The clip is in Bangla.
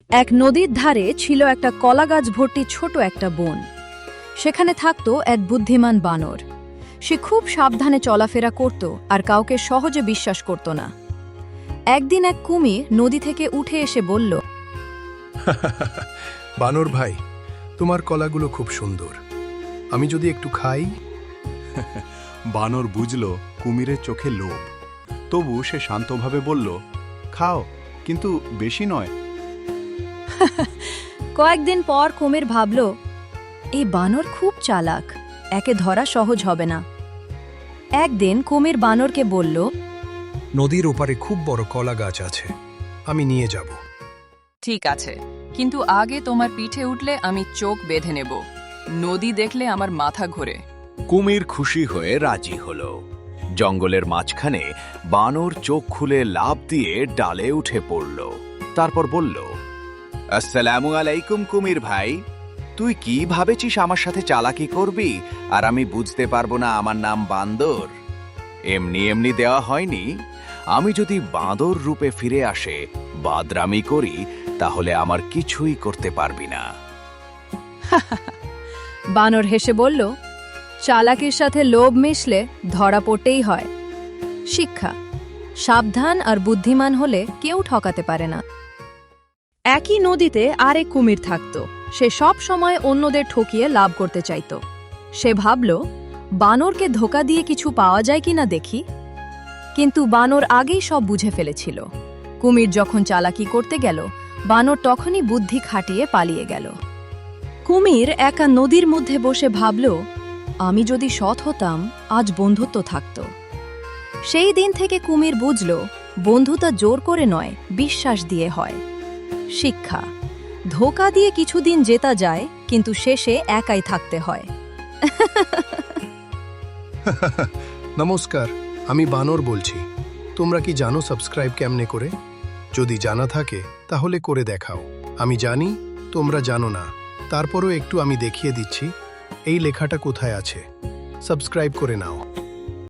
এক নদীর ধারে ছিল একটা কলাগাছ ভর্তি ছোট একটা বন। সেখানে থাকত এক বুদ্ধিমান বানর। সে খুব সাবধানে চলাফেরা করত আর কাউকে সহজে বিশ্বাস করত না। একদিন এক কুমির নদী থেকে উঠে এসে বলল, বানর ভাই, তোমার কলাগুলো খুব সুন্দর, আমি যদি একটু খাই? বানর বুঝল কুমিরের চোখে লোভ, তবু সে শান্তভাবে বলল, খাও, কিন্তু বেশি নয়। কয়েকদিন পর কুমির ভাবল, এই বানর খুব চালাক, একে ধরা সহজ হবে না। একদিন কুমির বানরকে বলল, নদীর ওপারে খুব বড় কলা গাছ আছে, আমি নিয়ে যাব। ঠিক আছে, কিন্তু আগে তোমার পিঠে উঠলে আমি চোখ বেঁধে নেব। নদী দেখলে আমার মাথা ঘোরে। কুমির খুশি হয়ে রাজি হল। জঙ্গলের মাঝখানে বানর চোখ খুলে লাফ দিয়ে ডালে উঠে পড়ল। তারপর বলল, আসসালামু আলাইকুম কুমির ভাই, তুই কি ভাবেছিস আমার সাথে চালাকি করবি আর আমি বুঝতে পারবো না আমার নাম বান্দর? এমনি এমনি দেওয়া হয়নি। আমি যদি বাঁদর রূপে ফিরে আসে বাদরামি করি, তাহলে আমার কিছুই করতে পারবি না। বানর হেসে বলল, চালাকির সাথে লোভ মিশলে ধরা পড়তেই হয়। শিক্ষা: সাবধান আর বুদ্ধিমান হলে কেউ ঠকাতে পারে না। একই নদীতে আরেক কুমির থাকত। সে সব সময় অন্যদের ঠকিয়ে লাভ করতে চাইত। সে ভাবল, বানরকে ধোকা দিয়ে কিছু পাওয়া যায় কিনা দেখি। কিন্তু বানর আগেই সব বুঝে ফেলেছিল। কুমির যখন চালাকি করতে গেল, বানর তখনই বুদ্ধি খাটিয়ে পালিয়ে গেল। কুমির একা নদীর মধ্যে বসে ভাবল, আমি যদি সৎ হতাম আজ বন্ধুত্ব থাকত। সেই দিন থেকে কুমির বুঝল, বন্ধুতা জোর করে নয়, বিশ্বাস দিয়ে হয়। শিক্ষা: ধোকা দিয়ে কিছুদিন জেতা যায়, কিন্তু শেষে একাই থাকতে হয়। নমস্কার, আমি বানর বলছি। তোমরা কি জানো সাবস্ক্রাইব কেমনে করে? যদি জানা থাকে তাহলে করে দেখাও। আমি জানি তোমরা জানো না, তারপরও একটু আমি দেখিয়ে দিচ্ছি। এই লেখাটা কোথায় আছে, সাবস্ক্রাইব করে নাও।